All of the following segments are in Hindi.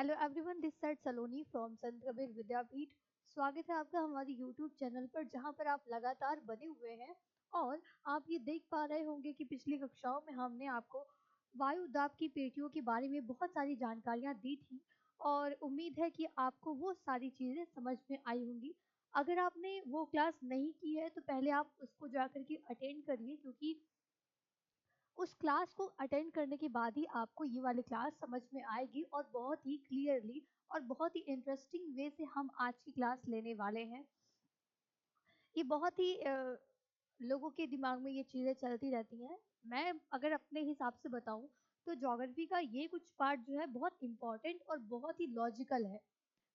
Hello everyone, this side Saloni from संत कबीर विद्यापीठ। स्वागत है आपका हमारे यूट्यूब चैनल पर, जहां पर आप लगातार बने हुए हैं। और आप ये देख पा रहे होंगे कि पिछली कक्षाओं में हमने आपको वायु दाब की पेटियों के बारे में बहुत सारी जानकारियां दी थी। और उम्मीद है कि आपको वो सारी चीज़ें समझ में आई होंगी। अगर आपने वो क्लास नहीं की है तो पहले आप उसको जाकर के अटेंड करिए, क्योंकि उस क्लास को अटेंड करने के बाद ही आपको ये वाली क्लास समझ में आएगी और बहुत ही क्लियरली और बहुत ही इंटरेस्टिंग वे से हम आज की क्लास लेने वाले हैं। ये बहुत ही लोगों के दिमाग में ये चीज़ें चलती रहती हैं। मैं अगर अपने हिसाब से बताऊं तो ज्योग्राफी का ये कुछ पार्ट जो है बहुत इम्पोर्टेंट और बहुत ही लॉजिकल है।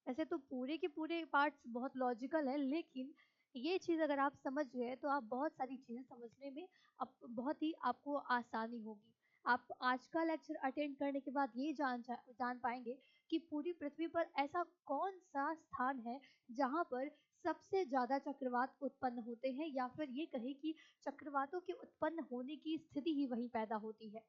ऐसे तो पूरे के पूरे पार्ट्स बहुत लॉजिकल है, लेकिन ये चीज़ अगर आप समझ गए तो आप बहुत सारी चीज़ें समझने में अब बहुत ही आपको आसानी होगी। आप आज का लेक्चर अटेंड करने के बाद ये जान पाएंगे कि पूरी पृथ्वी पर ऐसा कौन सा स्थान है जहाँ पर सबसे ज़्यादा चक्रवात उत्पन्न होते हैं, या फिर ये कहे कि चक्रवातों के उत्पन्न होने की स्थिति ही वहीं पैदा होती है।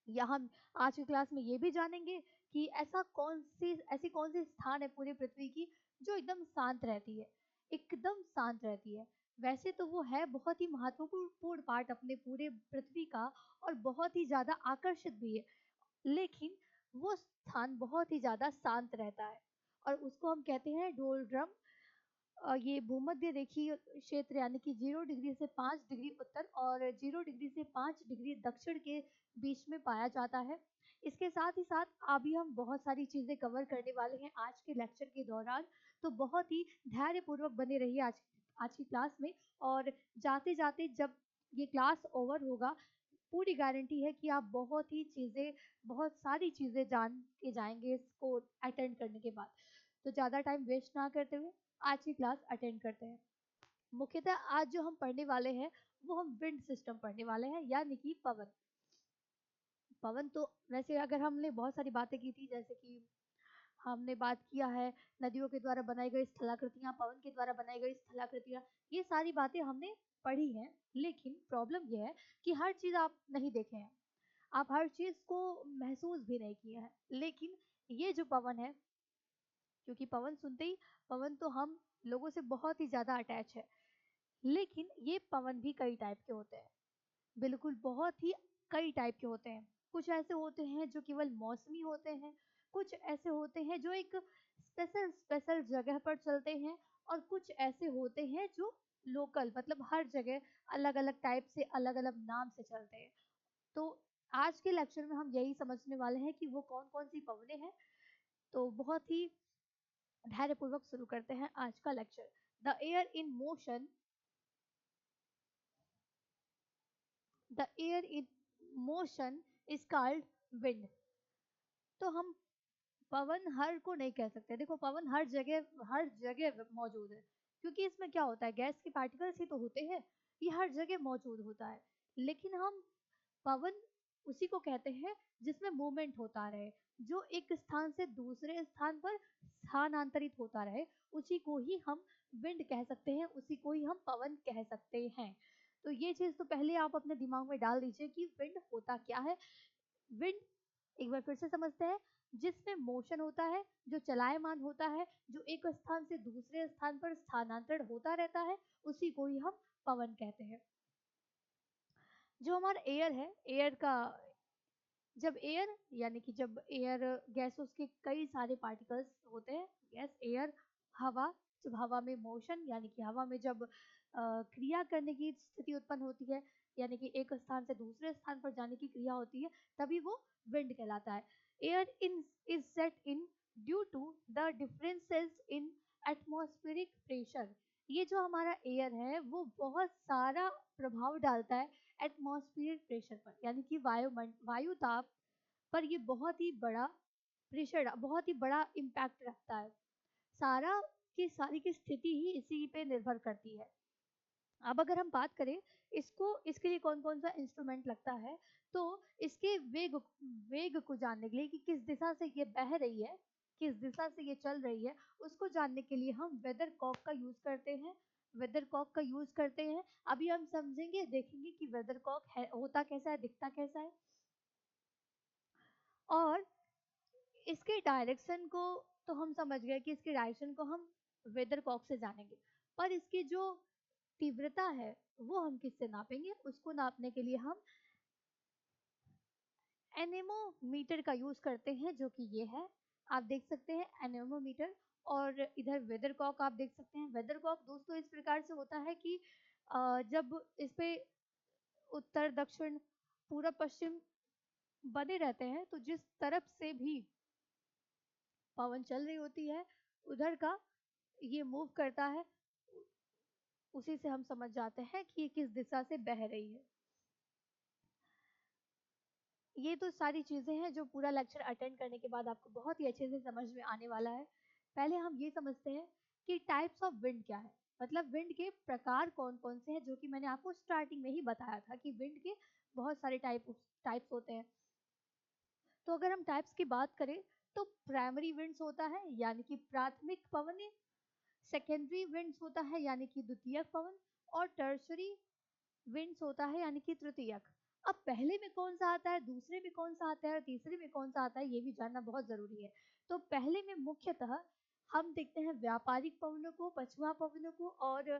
या हम आज की क्लास में ये भी जानेंगे कि ऐसी कौन सी स्थान है पूरी पृथ्वी की जो एकदम शांत रहती है, एकदम शांत रहती है। वैसे तो वो है बहुत ही महत्वपूर्ण पार्ट अपने पूरे पृथ्वी का, और बहुत ही ज्यादा आकर्षित भी है, लेकिन वो स्थान बहुत ही ज्यादा शांत रहता है और उसको हम कहते हैं डोलड्रम। ये भूमध्य रेखीय क्षेत्र यानी कि 0 डिग्री से 5 डिग्री उत्तर और 0 डिग्री से 5 डिग्री दक्षिण के बीच में पाया जाता है। इसके साथ ही साथ अभी हम बहुत सारी चीजें कवर करने वाले हैं आज के लेक्चर के दौरान। तो बहुत ही धैर्य पूर्वक बने रहिए आज की क्लास में। और जाते जाते जब ये क्लास ओवर होगा, पूरी गारंटी है कि आप बहुत सारी चीजें जान के जाएंगे इसको अटेंड करने के बाद। तो ज़्यादा टाइम वेस्ट ना करते हुए आज की क्लास अटेंड करते हैं। मुख्यतः आज जो हम पढ़ने वाले हैं वो हम विंड सिस्टम पढ़ने वाले हैं, यानी कि पवन। पवन तो वैसे अगर हमने बहुत सारी बातें की थी, जैसे कि हमने बात किया है नदियों के द्वारा बनाई गई स्थलाकृतियां, पवन के द्वारा बनाई गई स्थलाकृतियां, ये सारी बातें हमने पढ़ी हैं। लेकिन प्रॉब्लम यह है कि हर चीज़ आप नहीं देखे हैं, आप हर चीज़ को महसूस भी नहीं किए हैं। लेकिन ये जो पवन है, क्योंकि पवन सुनते ही पवन तो हम लोगों से बहुत ही ज़्यादा अटैच है, लेकिन ये पवन भी कई टाइप के होते हैं। बिल्कुल बहुत ही कई टाइप के होते हैं। कुछ ऐसे होते हैं जो केवल मौसमी होते हैं, कुछ ऐसे होते हैं जो एक स्पेशल स्पेशल जगह पर चलते हैं, और कुछ ऐसे होते हैं जो लोकल मतलब हर जगह अलग अलग टाइप से अलग अलग नाम से चलते हैं। तो आज के लेक्चर में हम यही समझने वाले हैं कि वो कौन कौन सी पवने हैं। तो बहुत ही धैर्यपूर्वक शुरू करते हैं आज का lecture. The air in motion, the air in motion is called wind. तो हम पवन हर को नहीं कह सकते। देखो, पवन हर जगह मौजूद है, क्योंकि इसमें क्या होता है, गैस के पार्टिकल्स ही तो होते हैं, ये हर जगह मौजूद होता है। लेकिन हम पवन उसी को कहते हैं जिसमें मूवमेंट होता रहे, जो एक स्थान से दूसरे स्थान पर स्थानांतरित होता रहे, उसी को ही हम विंड कह सकते हैं, उसी को ही हम पवन कह सकते हैं। तो ये चीज तो पहले आप अपने दिमाग में डाल दीजिए कि विंड होता क्या है। विंड, एक बार फिर से समझते हैं, जिसमें मोशन होता है, जो चलायमान होता है, जो एक स्थान से दूसरे स्थान पर स्थानांतरण होता रहता है, उसी को ही हम पवन कहते हैं। जो हमारा एयर है, एयर का जब एयर यानी कि जब एयर गैस, उसके कई सारे पार्टिकल्स होते हैं, गैस, एयर, हवा। जब हवा में मोशन यानी कि हवा में जब क्रिया करने की स्थिति उत्पन्न होती है, यानी कि एक स्थान से दूसरे स्थान पर जाने की क्रिया होती है, तभी वो विंड कहलाता है। Air in is set in due to the differences in atmospheric pressure. ये जो हमारा एयर है वो बहुत सारा प्रभाव डालता है एटमॉस्फेयर प्रेशर पर, यानी कि वायु ताप पर। ये बहुत ही बड़ा प्रेशर, बहुत ही बड़ा इम्पैक्ट रखता है। सारा सारी की स्थिति ही इसी पे निर्भर करती है। अब अगर हम बात करें इसके लिए कौन कौन सा इंस्ट्रूमेंट लगता है, तो इसके वेग को जानने के लिए कि किस दिशा से ये बह रही है, किस दिशा से ये चल रही है, उसको जानने के लिए हम वेदर कॉक का यूज करते हैं। वेदर कॉक का यूज करते हैं। अभी हम समझेंगे, देखेंगे कि वेदर कॉक है होता कैसा है, दिखता कैसा है। और इसके डायरेक्शन को तो हम समझ गए कि इसके डायरेक्शन को हम वेदरकॉक से जानेंगे, पर इसकी जो तीव्रता है वो हम किससे नापेंगे? उसको नापने के लिए हम एनेमोमीटर का यूज करते हैं, जो कि ये है, आप देख सकते हैं एनेमोमीटर। और इधर वेदरकॉक आप देख सकते हैं। वेदरकॉक दोस्तों इस प्रकार से होता है कि जब इस पे उत्तर दक्षिण पूरब पश्चिम बने रहते हैं, तो जिस तरफ से भी पवन चल रही होती है उधर का ये मूव करता है, उसी से हम समझ जाते हैं कि ये किस दिशा से बह रही है। ये तो सारी चीजें हैं जो पूरा लेक्चर अटेंड करने के बाद आपको बहुत ही अच्छे से समझ में आने वाला है। पहले हम ये समझते हैं कि टाइप्स ऑफ विंड क्या है, मतलब विंड के प्रकार कौन कौन से हैं, जो कि मैंने आपको स्टार्टिंग में ही बताया था कि विंड के बहुत सारे टाइप्स होते हैं। तो अगर हम टाइप्स की बात करें तो प्राइमरी विंड्स होता है यानी कि प्राथमिक पवन, सेकेंडरी विंड्स होता है यानी कि द्वितीयक पवन, और टर्शरी विंड्स होता है यानी कि तृतीयक। अब पहले में कौन सा आता है, दूसरे में कौन सा आता है और तीसरे में कौन सा आता है, ये भी जानना बहुत जरूरी है। तो पहले में मुख्यतः हम देखते हैं व्यापारिक पवनों को, पछुआ पवनों को और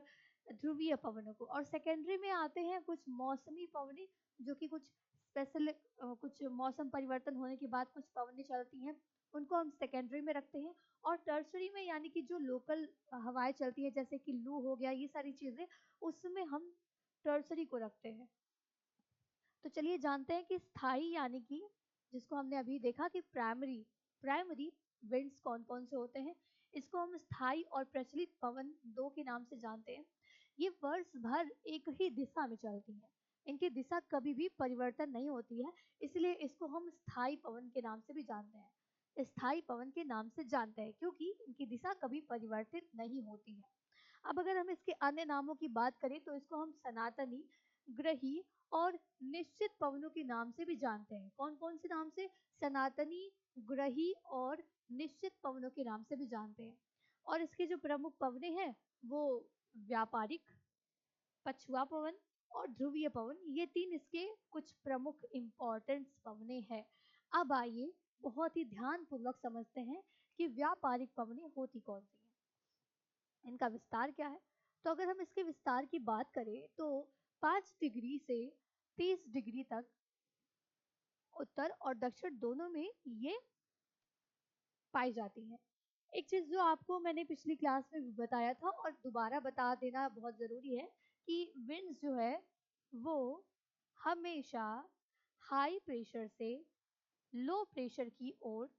ध्रुवीय पवनों को। और सेकेंडरी में आते हैं कुछ मौसमी पवनी, जो कि कुछ स्पेशल कुछ मौसम परिवर्तन होने के बाद कुछ पवनें चलती हैं, उनको हम सेकेंडरी में रखते हैं। और टर्सरी में यानी कि जो लोकल हवाएं चलती है जैसे कि लू हो गया, ये सारी चीजें, उसमें हम टर्सरी को रखते हैं। तो चलिए जानते हैं कि स्थाई यानी कि जिसको हमने अभी देखा कि प्राइमरी प्राइमरी विंड्स कौन कौन से होते हैं, इसको हम स्थाई और प्रचलित पवन दो के नाम से जानते हैं। ये वर्ष भर एक ही दिशा में चलती हैं, इनकी दिशा कभी भी परिवर्तन नहीं होती है, इसलिए इसको हम स्थाई पवन के नाम से भी जानते हैं। स्थाई पवन के नाम से जानते हैं क्योंकि इनकी दिशा कभी परिवर्तित नहीं होती है। अब अगर हम इसके अन्य नामों की बात करें तो इसको हम सनातनी, ग्रही और निश्चित पवनों के नाम से भी जानते हैं। कौन कौन से नाम से? सनातनी, ग्रही और निश्चित पवनों के नाम से भी जानते हैं। और इसके जो प्रमुख पवने हैं वो व्यापारिक, पछुआ पवन और ध्रुवीय पवन, ये तीन इसके कुछ प्रमुख इंपॉर्टेंट पवने हैं। अब आइए बहुत ही ध्यान पूर्वक समझते हैं कि व्यापारिक पवने होती कौन सी हैं, इनका विस्तार क्या है। तो अगर हम इसके विस्तार की बात करें तो 5 डिग्री से 30 डिग्री तक उत्तर और दक्षिण दोनों में ये पाई जाती हैं। एक चीज जो आपको मैंने पिछली क्लास में भी बताया था और दोबारा बता देना बहुत जरूरी है कि विंड्स जो है वो हमेशा हाई प्रेशर से लो प्रेशर की ओर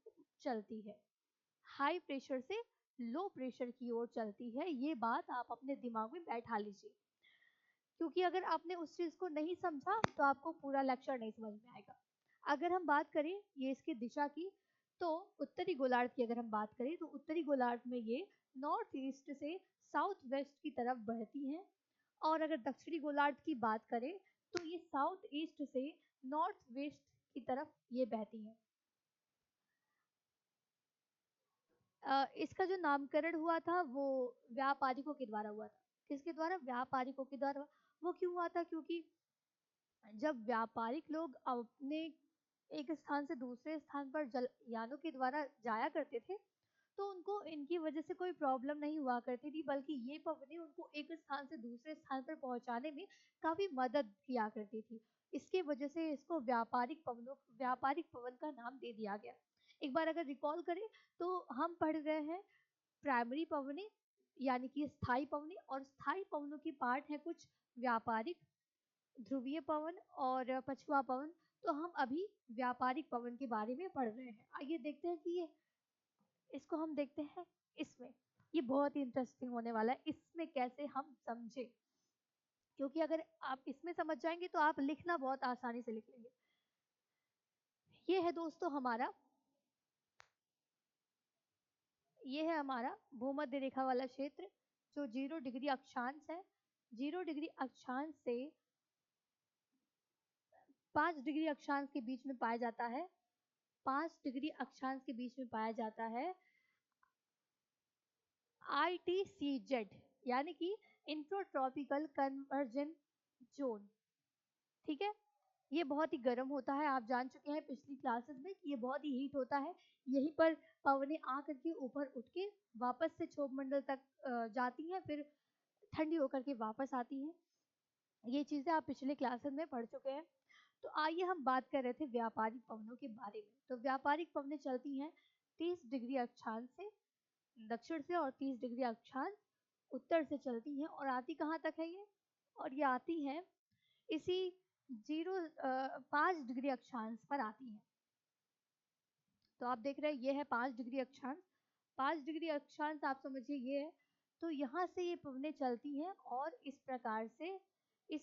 चलती है। हाई प्रेशर से लो प्रेशर की ओर चलती है, ये बात आप अपने दिमाग में बैठा लीजिए, क्योंकि अगर आपने उस चीज को नहीं समझा तो आपको पूरा लेक्चर नहीं समझ में आएगा। अगर हम बात करें ये इसकी दिशा की, तो उत्तरी गोलार्ध की अगर हम बात करें तो उत्तरी गोलार्ध में ये नॉर्थ ईस्ट से साउथ वेस्ट की तरफ बढ़ती हैं। और अगर दक्षिणी गोलार्ध की बात करें तो ये साउथ ईस्ट से नॉर्थ वेस्ट की तरफ ये बहती हैं। इसका जो नामकरण हुआ था वो व्यापारिकों के द्वारा हुआ था। किसके द्वारा? व्यापारिकों के द्वारा। वो क्यों हुआ था? क्योंकि जब व्यापारिक लोग अपने एक स्थान से दूसरे स्थान पर जल यानों के द्वारा जाया करते थे, तो उनको इनकी वजह से कोई प्रॉब्लम नहीं हुआ करती थी, बल्कि ये पवनें उनको एक स्थान से दूसरे स्थान पर पहुंचाने में काफी मदद किया करती थी। इसके वजह से इसको व्यापारिक पवन का नाम दे दिया गया। एक बार अगर रिकॉल करें तो हम पढ़ रहे हैं प्राइमरी पवने यानी कि स्थायी पवने, और स्थायी पवनों की पार्ट है कुछ व्यापारिक, ध्रुवीय पवन और पछुआ पवन। तो हम अभी व्यापारिक पवन के बारे में पढ़ रहे हैं। आइए देखते हैं कि ये इसको हम देखते हैं इसमें, ये बहुत ही इंटरेस्टिंग होने वाला है इसमें कैसे हम समझे, क्योंकि अगर आप इसमें समझ जाएंगे तो आप लिखना बहुत आसानी से लिख लेंगे। ये है दोस्तों हमारा, ये है हमारा भूमध्य रेखा वाला क्षेत्र जो 0 डिग्री अक्षांश है। 0 डिग्री अक्षांश से 5 डिग्री अक्षांश के बीच में पाया जाता है। 5 डिग्री अक्षांश के बीच में पाया जाता है ITCZ यानी कि इंट्रोट्रॉपिकल कन्वर्जन जोन। ठीक है, ये बहुत ही गर्म होता है, आप जान चुके हैं पिछली क्लासेस में कि ये बहुत ही हीट होता है। यहीं पर पवनें आ करके ऊपर उठ के वापस से क्षोभ मंडल तक जाती हैं, फिर ठंडी होकर के वापस आती हैं। ये चीज़ें आप पिछले क्लासेस में पढ़ चुके हैं। तो आइए हम बात कर रहे थे व्यापारिक पवनों के बारे में। तो व्यापारिक पवनें चलती हैं 30 डिग्री अक्षांश से दक्षिण से और 30 डिग्री अक्षांश उत्तर से चलती हैं, और आती कहाँ तक है ये, और ये आती हैं इसी 5 डिग्री अक्षांश पर आती हैं। तो आप देख रहे हैं ये है 5 डिग्री अक्षांश। 5 डिग्री अक्षांश आप समझिए ये है। तो यहाँ से ये पवनें चलती हैं और इस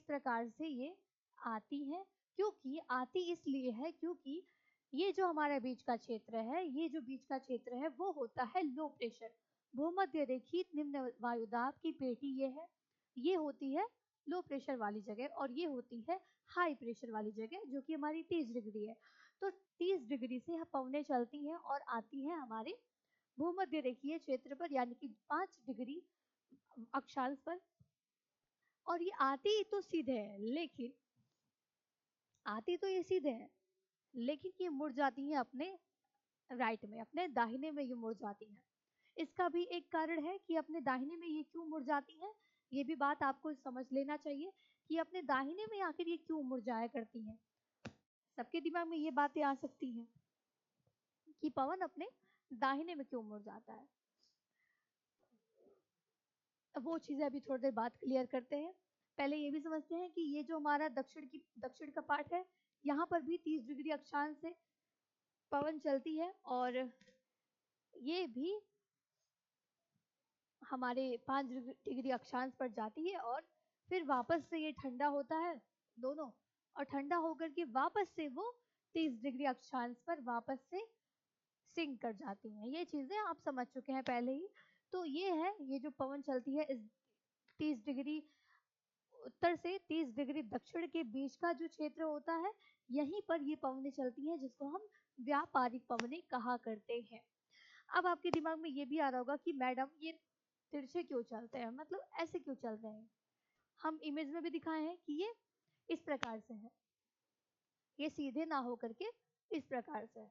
प्रकार से ये आती हैं। क्योंकि आती इसलिए है क्योंकि ये जो हमारा बीच का क्षेत्र है, ये जो बीच का क्षेत्र है वो होता है लो प्रेशर, भूमध्य रेखित निम्न वायुदाब की पेटी ये होती है लो प्रेशर वाली जगह, और ये होती है हाई प्रेशर वाली जगह जो कि हमारी 30 डिग्री है। तो 30 डिग्री से पवनें चलती हैं और आती हैं हमारे भूमध्य रेखीय क्षेत्र पर, यानी कि 5 डिग्री अक्षांश पर। और ये आती तो सीधे है, लेकिन आती तो ये सीधे है, लेकिन ये मुड़ जाती हैं अपने राइट में, अपने दाहिने में ये मुड़ जाती हैं। इसका भी एक कारण है कि अपने दाहिने में ये क्यों मुड़ जाती हैं, ये भी बात आपको समझ लेना चाहिए कि अपने दाहिने में आखिर ये क्यों मुड़ जाया करती हैं। सबके दिमाग में ये बातें आ सकती हैं कि पवन अपने दाहिने में क्यों मुड़ जाता है। अब वो चीजें अभी थोड़ी देर बाद क्लियर करते हैं। पहले ये भी समझते हैं कि ये जो हमारा दक्षिण का पार्ट है, यहाँ पर भी 30 डिग्री अक्षांश से पवन चलती है, और ये भी हमारे 5 डिग्री अक्षांश पर जाती है, और फिर वापस से ये ठंडा होता है दोनों, और ठंडा होकर के वापस से वो 30 डिग्री अक्षांश पर वापस से सिंक कर जाती हैं। ये चीजें आप समझ चुके हैं पहले ही। तो ये है, ये जो पवन चलती है इस 30 डिग्री उत्तर से 30 डिग्री दक्षिण के बीच का जो क्षेत्र होता है, यहीं पर ये पवनें चलती हैं, जिसको हम व्यापारिक पवनें कहा करते हैं। अब आपके दिमाग में ये भी आ रहा होगा कि मैडम ये तिरछे क्यों चलते हैं, मतलब ऐसे क्यों चल रहे हैं। हम इमेज में भी दिखाए हैं कि ये इस प्रकार से है, ये सीधे ना हो करके इस प्रकार से है।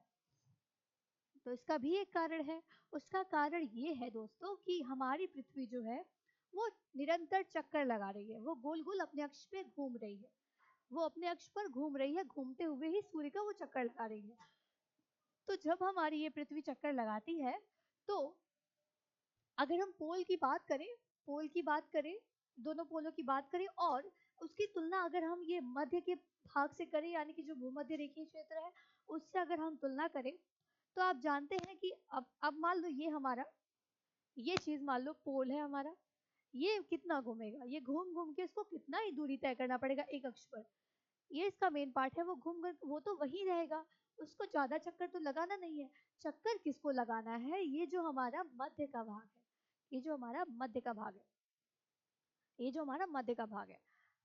तो इसका भी एक कारण है। उसका कारण ये है दोस्तों कि हमारी पृथ्वी जो है वो निरंतर चक्कर लगा रही है, वो गोल गोल अपने अक्ष पे घूम रही है, वो अपने अक्ष पर घूम रही है, घूमते हुए ही सूर्य का वो चक्कर लगा रही है। तो जब हमारी ये पृथ्वी चक्कर लगाती है, तो अगर हम पोल की बात करें, दोनों पोलों की बात करें, और उसकी तुलना अगर हम ये मध्य के भाग से करें, यानी कि जो भूमध्य रेखीय क्षेत्र है उससे अगर हम तुलना करें, तो आप जानते हैं कि अब मान लो ये चीज मान लो पोल है हमारा, ये कितना घूमेगा, ये घूम घूम के इसको कितना ही दूरी तय करना पड़ेगा एक अक्ष पर। ये इसका मेन पार्ट है, वो घूम कर वो तो वही रहेगा, उसको ज्यादा चक्कर तो लगाना नहीं है। चक्कर किसको लगाना है, ये जो हमारा मध्य का भाग है, ये जो हमारा मध्य का भाग है, ये जो हमारा मध्य का भाग है।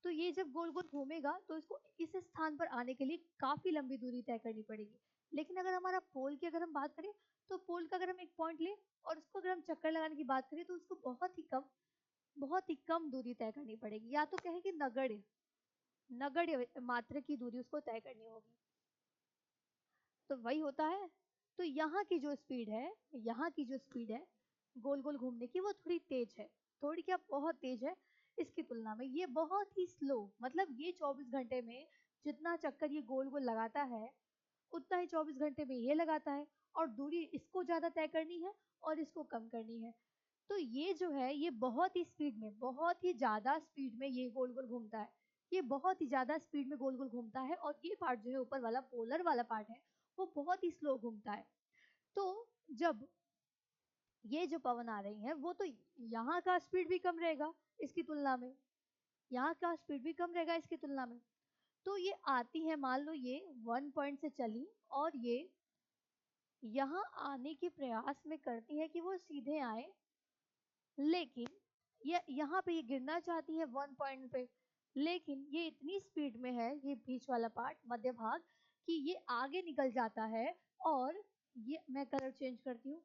तो ये जब गोल गोल घूमेगा तो इसको इस स्थान पर आने के लिए काफी लंबी दूरी तय करनी पड़ेगी। लेकिन अगर हमारा पोल की अगर हम बात करें, तो पोल का अगर हम एक पॉइंट लें और उसको अगर हम चक्कर लगाने की बात करें, तो उसको बहुत ही कम दूरी तय करनी पड़ेगी, या तो कहें कि नगण्य मात्रा की दूरी उसको तय करनी होगी। तो वही होता है। तो यहाँ की जो स्पीड है गोल गोल घूमने की, वो थोड़ी तेज है, थोड़ी क्या बहुत तेज है इसकी तुलना में। ये बहुत ही स्लो, मतलब ये 24 घंटे में जितना चक्कर ये गोल गोल लगाता है उतना ही 24 घंटे में ये लगाता है, और दूरी इसको ज्यादा तय करनी है और इसको कम करनी है। तो ये जो है ये बहुत ही ज्यादा स्पीड में ये गोल गोल घूमता है, ये बहुत ही ज्यादा स्पीड में गोल गोल घूमता है, और ये पार्ट जो है ऊपर वाला पोलर वाला पार्ट है वो बहुत ही स्लो घूमता है। तो जब ये जो पवन आ रही है वो तो यहाँ का स्पीड भी कम रहेगा इसकी तुलना में, यहाँ का स्पीड भी कम रहेगा इसकी तुलना में। तो ये आती है, मान लो ये 1 पॉइंट से चली और ये यहाँ आने के प्रयास में करती है कि वो सीधे आए, लेकिन ये यहाँ पे ये गिरना चाहती है 1 पॉइंट पे, लेकिन ये इतनी स्पीड में है ये बीच वाला पार्ट मध्य भाग कि ये आगे निकल जाता है। और ये मैं कलर चेंज करती हूँ,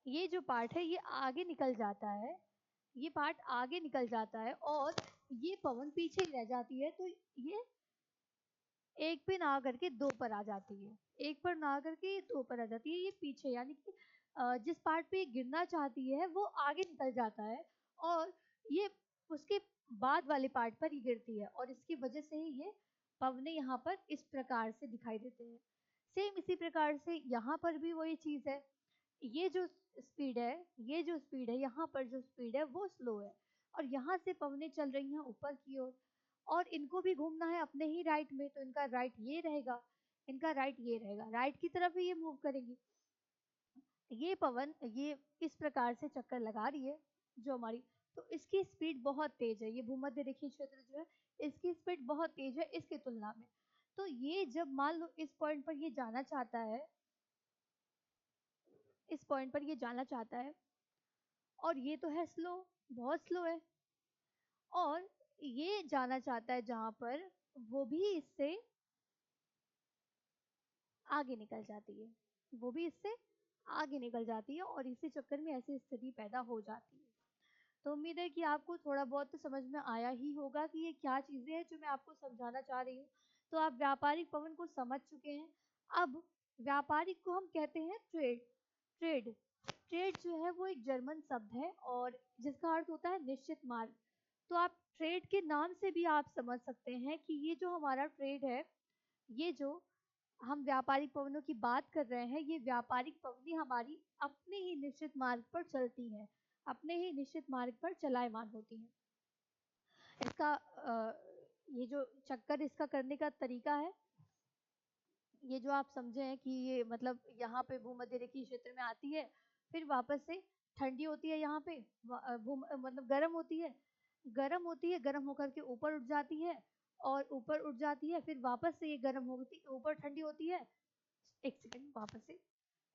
ये जो पार्ट है ये आगे निकल जाता है, ये पार्ट आगे निकल जाता है, और ये पवन पीछे ही रह जाती है, तो ये एक पे ना करके दो पर आ जाती है, एक पर ना करके ये दो पर आ जाती है, ये पीछे, यानी कि जिस पार्ट पे ये गिरना चाहती है वो आगे निकल जाता है और ये उसके बाद वाले पार्ट पर ही गिरती है, और इसकी वजह से ही ये पवने यहाँ पर इस प्रकार से दिखाई देते हैं। सेम इसी प्रकार से यहाँ पर भी वही चीज है, ये जो स्पीड है, ये जो स्पीड है, यहाँ पर जो स्पीड है वो स्लो है, और यहाँ से पवने चल रही हैं ऊपर की ओर, और इनको भी घूमना है अपने ही राइट में, तो इनका राइट ये रहेगा, इनका राइट ये रहेगा, राइट की तरफ ही ये मूव करेंगी। ये पवन ये इस प्रकार से चक्कर लगा रही है जो हमारी, तो इसकी स्पीड बहुत तेज है, ये भूमध्य रेखीय क्षेत्र जो है इसकी स्पीड बहुत तेज है इसकी तुलना में। तो ये जब मान लो इस पॉइंट पर ये जाना चाहता है, इस पॉइंट पर ये जाना चाहता है, और ये तो है स्लो, बहुत स्लो है, और ये जाना चाहता है जहां पर, वो भी इससे आगे निकल जाती है, वो भी इससे आगे निकल जाती है, और इसी चक्कर में ऐसी स्थिति पैदा हो जाती है। तो उम्मीद है कि आपको थोड़ा बहुत तो समझ में आया ही होगा कि ये क्या चीजें हैं जो मैं आपको समझाना चाह रही हूँ। तो आप व्यापारिक पवन को समझ चुके हैं। अब व्यापारिक को हम कहते हैं ट्रेड। ट्रेड ट्रेड जो है वो एक जर्मन शब्द है और जिसका अर्थ होता है निश्चित मार्ग। तो आप ट्रेड के नाम से भी आप समझ सकते हैं कि ये जो हमारा ट्रेड है, ये जो हम व्यापारिक पवनों की बात कर रहे हैं, ये व्यापारिक पवनी हमारी अपने ही निश्चित मार्ग पर चलती है, अपने ही निश्चित मार्ग पर चलायमान होती है। इसका ये जो चक्कर इसका करने का तरीका है, ये जो आप समझे हैं कि ये मतलब यहाँ पे भूमध्य रेखीय क्षेत्र में आती है, फिर वापस से ठंडी होती है, यहाँ पे मतलब गर्म होती है, गर्म होती है, गर्म होकर के ऊपर उठ जाती है, और ऊपर उठ जाती है, फिर वापस से ये गर्म होती ऊपर ठंडी होती है, एक सेकंड, वापस से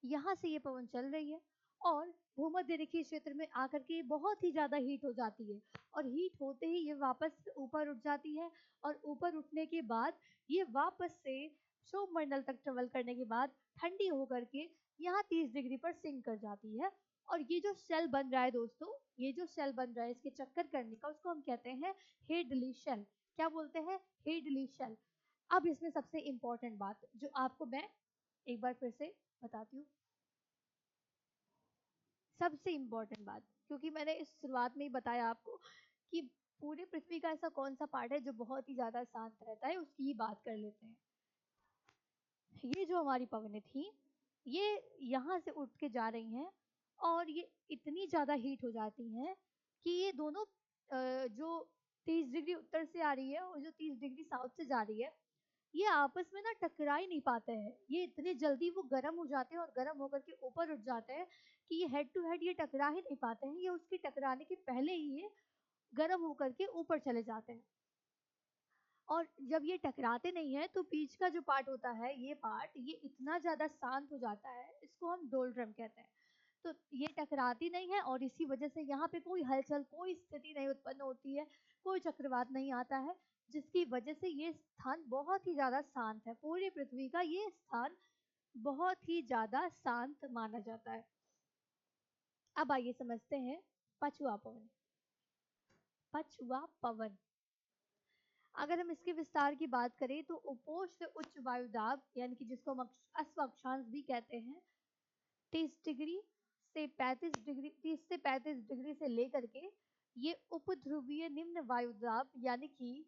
यहाँ से ये पवन चल रही है, और भूमध्य रेखीय क्षेत्र में आकर के बहुत ही ज्यादा हीट हो जाती है, और हीट होते ही ये वापस ऊपर उठ जाती है, और ऊपर उठने के बाद ये वापस से क्षोभमंडल तक ट्रेवल करने के बाद ठंडी होकर के यहाँ 30 डिग्री पर सिंक कर जाती है। और ये जो शेल बन रहा है दोस्तों, ये जो शेल बन रहा है इसके चक्कर करने का, उसको हम कहते हैं हेडली शेल। क्या बोलते हैं? Hadley shell. अब इसमें सबसे इंपॉर्टेंट बात जो आपको मैं एक बार फिर से बताती हूँ, सबसे इम्पोर्टेंट बात, क्योंकि मैंने इस शुरुआत में ही बताया आपको कि पूरे पृथ्वी का ऐसा कौन सा पार्ट है जो बहुत ही ज्यादा शांत रहता है, उसकी ही बात कर लेते हैं। ये जो हमारी पवनें थी, ये यहाँ से उठ के जा रही हैं, और ये इतनी ज्यादा हीट हो जाती हैं कि ये दोनों जो 30 डिग्री उत्तर से आ रही है और जो 30 डिग्री साउथ से जा रही है, ये आपस में ना टकरा ही नहीं पाते हैं, ये इतनी जल्दी वो गर्म हो जाते हैं और गर्म होकर के ऊपर उठ जाते हैं कि ये हेड टू हेड ये टकरा ही नहीं पाते हैं, ये उसके टकराने के पहले ही ये गर्म होकर के ऊपर चले जाते हैं। और जब ये टकराते नहीं है तो बीच का जो पार्ट होता है, ये पार्ट ये इतना ज्यादा शांत हो जाता है, इसको हम डोलड्रम कहते हैं। तो ये टकराती नहीं है, और इसी वजह से यहाँ पे कोई हलचल, कोई स्थिति नहीं उत्पन्न होती है, कोई चक्रवात नहीं आता है, जिसकी वजह से ये स्थान बहुत ही ज्यादा शांत है। पूरी पृथ्वी का ये स्थान बहुत ही ज्यादा शांत माना जाता है। अब आइए समझते हैं पछुआ पवन। पछुआ पवन, अगर हम इसके विस्तार की बात करें तो उपोष्ण उच्च वायुदाब, यानी कि जिसको हम अश्व अक्षांश भी कहते हैं, 30 डिग्री से 35 डिग्री, 30 से 35 डिग्री से लेकर के ये उपध्रुवीय निम्न वायुदाब यानी कि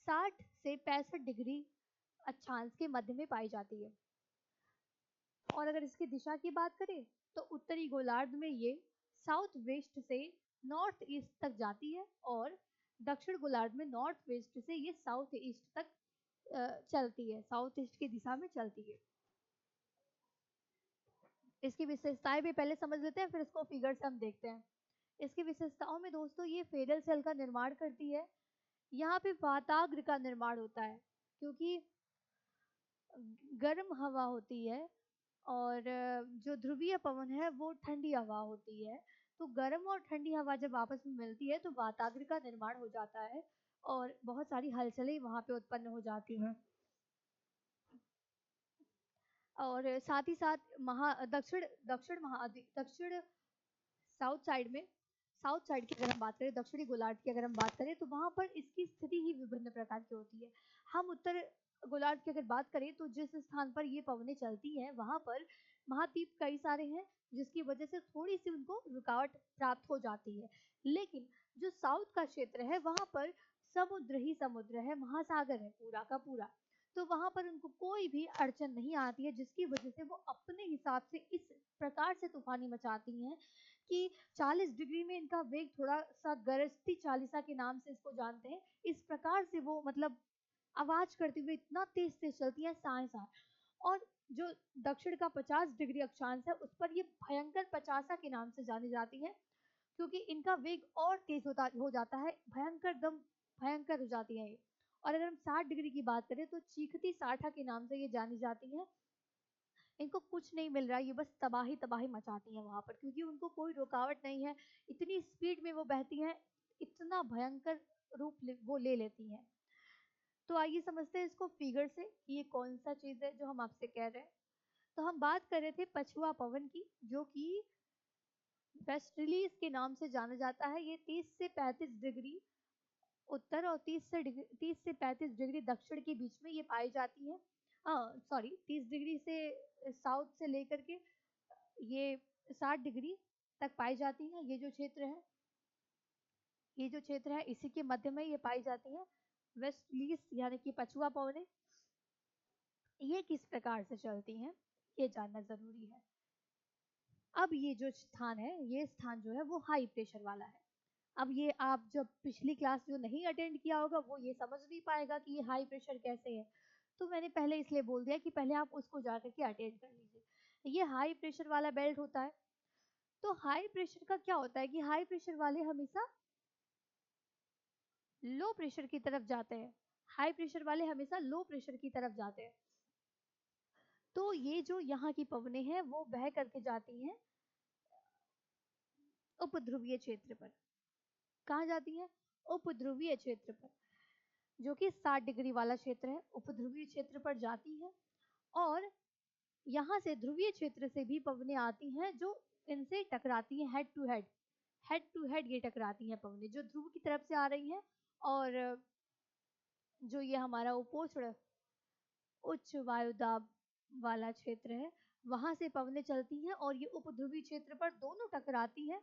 60 से 65 डिग्री अक्षांश के मध्य में पाई जाती है। और अगर इसकी दिशा की बात करें तो उत्तरी गोलार्ध में ये साउथ वेस्ट से नॉर्थ ईस्ट तक जाती है, और दक्षिण गोलार्ध में नॉर्थ वेस्ट से ये साउथ ईस्ट तक चलती है, साउथ ईस्ट की दिशा में चलती है। इसकी विशेषताएं भी पहले समझ लेते हैं, फिर इसको फिगर से हम देखते हैं। इसकी विशेषताओं में दोस्तों ये फेरल सेल का निर्माण करती है, यहाँ पे वाताग्र का निर्माण होता है, क्योंकि गर्म हवा होती है और जो ध्रुवीय पवन है वो ठंडी हवा होती है, तो गर्म और ठंडी हवा जब आपस में मिलती है तो वाताग्र का निर्माण हो जाता है, और बहुत सारी हलचलें वहां पे उत्पन्न हो जाती हैं। और साथ ही साथ दक्षिण दक्षिण साउथ साइड में, साउथ साइड की अगर हम बात करें, दक्षिणी गोलार्ध की अगर हम बात करें, तो वहाँ पर इसकी स्थिति ही विभिन्न प्रकार की होती है। हम उत्तर गोलार्ध की अगर बात करें तो जिस स्थान पर ये पवनें चलती हैं वहाँ पर महाद्वीप कई सारे हैं, जिसकी वजह से थोड़ी सी उनको रुकावट प्राप्त हो जाती है। लेकिन जो साउथ का क्षेत्र है वहाँ पर समुद्र ही समुद्र है, महासागर है पूरा का पूरा, तो वहाँ पर उनको कोई भी अड़चन नहीं आती है, जिसकी वजह से वो अपने हिसाब से इस प्रकार से तूफानी मचाती हैं कि 40 डिग्री में इनका वेग थोड़ा सा गरजती चालीसा के नाम से इसको जानते हैं। इस प्रकार से वो मतलब आवाज करते हुए इतना तेज तेज चलती है साए साए। और जो दक्षिण का 50 डिग्री अक्षांश है उस पर ये भयंकर पचासा के नाम से जानी जाती है, क्योंकि इनका वेग और तेज हो जाता है, भयंकर दम भयंकर हो जाती है ये। और अगर हम 60 डिग्री की बात करें तो चीखती साठा के नाम से ये जानी जाती है। इनको कुछ नहीं मिल रहा, ये बस तबाही तबाही मचाती हैं वहां पर, क्योंकि उनको कोई रुकावट नहीं है, इतनी स्पीड में वो बहती हैं, इतना भयंकर रूप वो ले लेती हैं। तो आइए समझते हैं इसको फिगर से कि ये कौन सा चीज है जो हम आपसे कह रहे हैं। तो हम बात कर रहे थे पछुआ पवन की, जो कि वेस्टर्लीज के नाम से जाना जाता है। ये 30 से 35 डिग्री उत्तर और 30 से 35 डिग्री दक्षिण के बीच में ये पाई जाती है। सॉरी, 30 डिग्री से साउथ से लेकर के ये 60 डिग्री तक पाई जाती है। ये जो क्षेत्र है इसी के मध्य में ये पाई जाती है वेस्टलीज यानी कि पछुआ पवनें। ये किस प्रकार से चलती हैं ये जानना जरूरी है। अब ये जो स्थान है, ये स्थान जो है वो हाई प्रेशर वाला है। अब ये आप जब पिछली क्लास जो नहीं अटेंड किया होगा वो ये समझ नहीं पाएगा कि ये हाई प्रेशर कैसे है, तो मैंने पहले इसलिए बोल दिया कि पहले आप उसको जाकर के अटेंड कर लीजिए। ये हाई प्रेशर वाला बेल्ट होता है। तो हाई प्रेशर का क्या होता है कि हाई प्रेशर वाले हमेशा लो प्रेशर की तरफ जाते हैं, हाई प्रेशर वाले हमेशा लो प्रेशर की तरफ जाते हैं। तो ये जो यहाँ की पवनें हैं वो बह करके जाती हैं उपध्रुवीय क्षेत्र पर। कहाँ जाती हैं? उपध्रुवीय क्षेत्र पर, जो कि 60 डिग्री वाला क्षेत्र है, उपध्रुवीय क्षेत्र पर जाती है। और यहाँ से ध्रुवीय क्षेत्र से भी पवनें आती हैं जो इनसे टकराती हैं, हेड टू हेड ये टकराती हैं पवनें, जो ध्रुव की तरफ से आ रही हैं। और जो ये हमारा उपोष्ण उच्च वायुदाब वाला क्षेत्र है वहां से पवनें चलती हैं और ये उपध्रुवीय क्षेत्र पर दोनों टकराती हैं।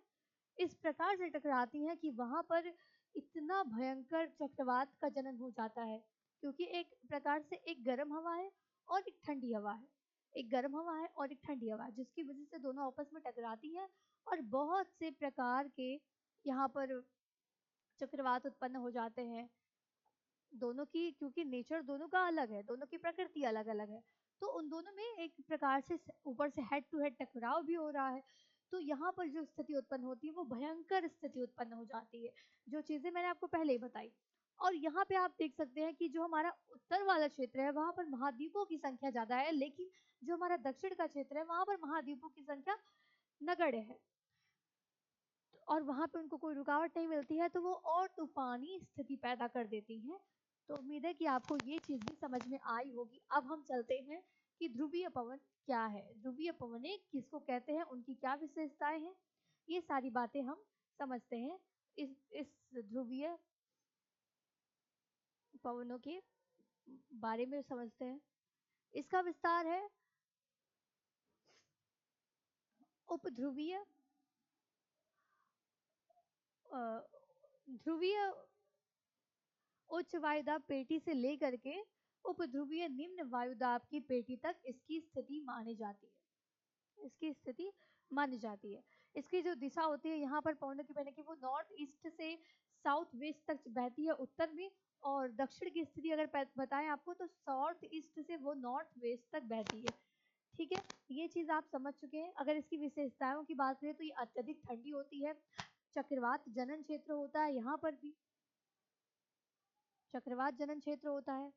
इस प्रकार से टकराती हैं कि वहां पर इतना भयंकर चक्रवात का जन्म हो जाता है, क्योंकि एक प्रकार से एक गर्म हवा है और एक ठंडी हवा है, एक गर्म हवा है और एक ठंडी हवा है, जिसकी वजह से दोनों आपस में टकराती हैं और बहुत से प्रकार के यहाँ पर चक्रवात उत्पन्न हो जाते हैं। दोनों की, क्योंकि नेचर दोनों का अलग है, दोनों की प्रकृति अलग अलग है, तो उन दोनों में एक प्रकार से ऊपर से हेड टू हेड टकराव भी हो रहा है। तो यहाँ पर जो स्थिति उत्पन्न होती है वो भयंकर स्थिति उत्पन्न हो जाती है, जो चीजें मैंने आपको पहले ही बताई। और यहाँ पे आप देख सकते हैं कि जो हमारा उत्तर वाला क्षेत्र है वहां पर महाद्वीपों की संख्या ज्यादा है, लेकिन जो हमारा दक्षिण का क्षेत्र है वहां पर महाद्वीपों की संख्या नगण्य है और वहां पे उनको कोई रुकावट नहीं मिलती है, तो वो और तूफानी स्थिति पैदा कर देती हैं। तो उम्मीद है कि आपको ये चीज भी समझ में आई होगी। अब हम चलते हैं कि ध्रुवीय पवन क्या है, ध्रुवीय पवनें किसको कहते हैं, उनकी क्या विशेषताएं हैं, ये सारी बातें हम समझते हैं इस ध्रुवीय पवनों के बारे में समझते हैं। इसका विस्तार है उपध्रुवीय ध्रुवीय उच्च वायुदाब पेटी से लेकर के उपध्रुवीय निम्न वायुदाब की पेटी तक इसकी स्थिति मानी जाती है, इसकी स्थिति मानी जाती है। इसकी जो दिशा होती है यहाँ पर पवनों की बहने की, वो नॉर्थ ईस्ट से साउथ वेस्ट तक बहती है उत्तर में, और दक्षिण की स्थिति अगर बताएं आपको तो साउथ ईस्ट से वो नॉर्थ वेस्ट तक बहती है। ठीक है, ये चीज आप समझ चुके हैं। अगर इसकी विशेषताओं की बात करें तो ये अत्यधिक ठंडी होती है, चक्रवात जनन क्षेत्र होता है, यहाँ पर भी चक्रवात जनन क्षेत्र होता है।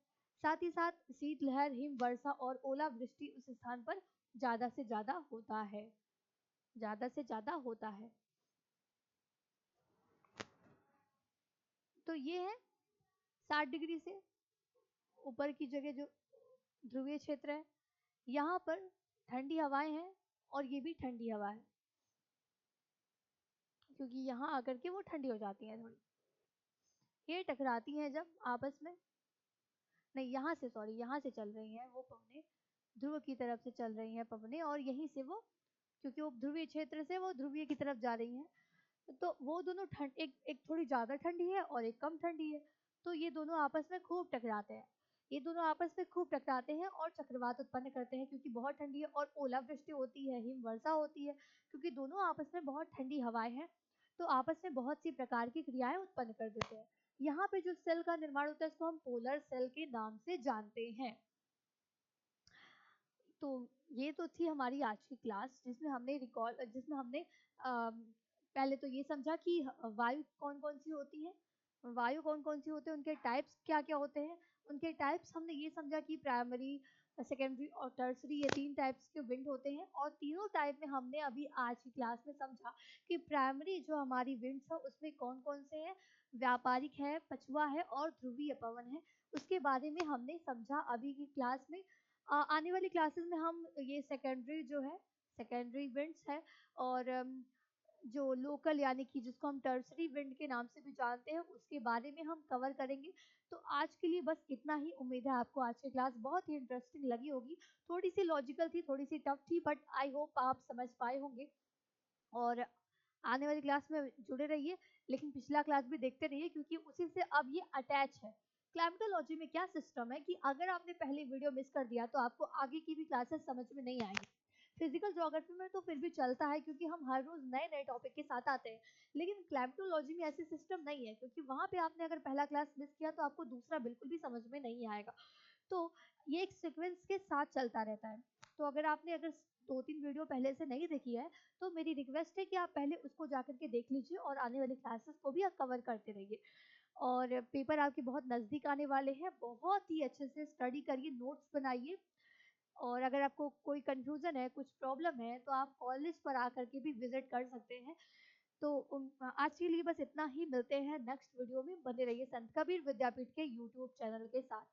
साथ ही साथ शीतलहर, हिम वर्षा और ओलावृष्टि उस स्थान पर ज्यादा से ज्यादा होता है, ज्यादा से ज्यादा होता है। तो ये है 60 डिग्री से ऊपर की जगह जो ध्रुवीय क्षेत्र है, यहाँ पर ठंडी हवाएं हैं और ये भी ठंडी हवा है। क्योंकि यहाँ आकर के वो ठंडी हो जाती हैं थोड़ी। ये टकराती हैं जब आपस में, नहीं यहाँ से, सॉरी यहाँ से चल रही हैं वो पवनें, ध्रुव की तरफ से चल रही हैं पवनें, और यहीं से वो, क्योंकि वो ध्रुवीय क्षेत्र से वो ध्रुवीय की तरफ जा रही हैं, तो वो दोनों ठंड, एक एक थोड़ी ज़्यादा ठंडी है और एक कम ठंडी है, तो ये दोनों आपस में खूब टकराते हैं। ये दोनों आपस में खूब टकराते हैं और चक्रवात उत्पन्न करते हैं, क्योंकि बहुत ठंडी है, और ओलावृष्टि होती है, हिमवर्षा होती है, क्योंकि दोनों आपस में बहुत ठंडी हवाएं हैं, तो आपस में बहुत सी प्रकार की क्रियाएं उत्पन्न कर देते हैं। यहाँ पे जो सेल का निर्माण होता है इसको हम पोलर सेल के नाम से जानते हैं। तो ये तो थी हमारी आज की क्लास, जिसमें हमने पहले तो ये समझा कि वायु कौन कौन सी होती है, वायु कौन कौन सी होते हैं, उनके टाइप्स क्या क्या होते हैं। उनके टाइप्स हमने ये समझा कि प्राइमरी, सेकेंडरी और टर्सरी, ये 3 टाइप्स के विंड होते हैं, और तीनों टाइप में हमने अभी आज की क्लास में समझा कि प्राइमरी जो हमारी विंड्स है उसमें कौन कौन से हैं, व्यापारिक है, पछुआ है और ध्रुवीय पवन है। उसके बारे में हमने समझा अभी की क्लास में। आने वाली क्लासेस में हम ये सेकेंडरी जो है, सेकेंडरी विंड्स है, और जो लोकल यानी कि जिसको हम टर्सरी विंड के नाम से भी जानते हैं, उसके बारे में हम कवर करेंगे। तो आज के लिए बस इतना ही। उम्मीद है आपको आज की क्लास बहुत ही इंटरेस्टिंग लगी होगी। थोड़ी सी लॉजिकल थी, थोड़ी सी टफ थी, बट आई होप आप समझ पाए होंगे। और आने वाली क्लास में जुड़े रहिए, लेकिन पिछला क्लास भी देखते रहिए, क्योंकि उसी से अब ये अटैच है। क्लाइमेटोलॉजी में क्या सिस्टम है कि अगर आपने पहली वीडियो मिस कर दिया तो आपको आगे की भी क्लासेस समझ में नहीं आएंगी। फिजिकल ज्योग्राफी में तो फिर भी चलता है, क्योंकि हम हर रोज नए नए टॉपिक के साथ आते हैं, लेकिन क्लाइमेटोलॉजी में ऐसे सिस्टम नहीं है, क्योंकि वहां पे आपने अगर पहला क्लास मिस किया तो आपको दूसरा बिल्कुल भी समझ में नहीं आएगा। तो ये एक सीक्वेंस के साथ चलता रहता है। तो अगर 2-3 वीडियो पहले से नहीं देखी है, तो मेरी रिक्वेस्ट है कि आप पहले उसको जाकर के देख लीजिए, और आने वाली क्लासेस को भी आप कवर करते रहिए। और पेपर आपके बहुत नज़दीक आने वाले हैं, बहुत ही अच्छे से स्टडी करिए, नोट्स बनाइए। और अगर आपको कोई कंफ्यूजन है, कुछ प्रॉब्लम है, तो आप कॉलेज पर आकर के भी विजिट कर सकते हैं। तो आज के लिए बस इतना ही। मिलते हैं नेक्स्ट वीडियो में। बने रहिए संत कबीर विद्यापीठ के यूट्यूब चैनल के साथ।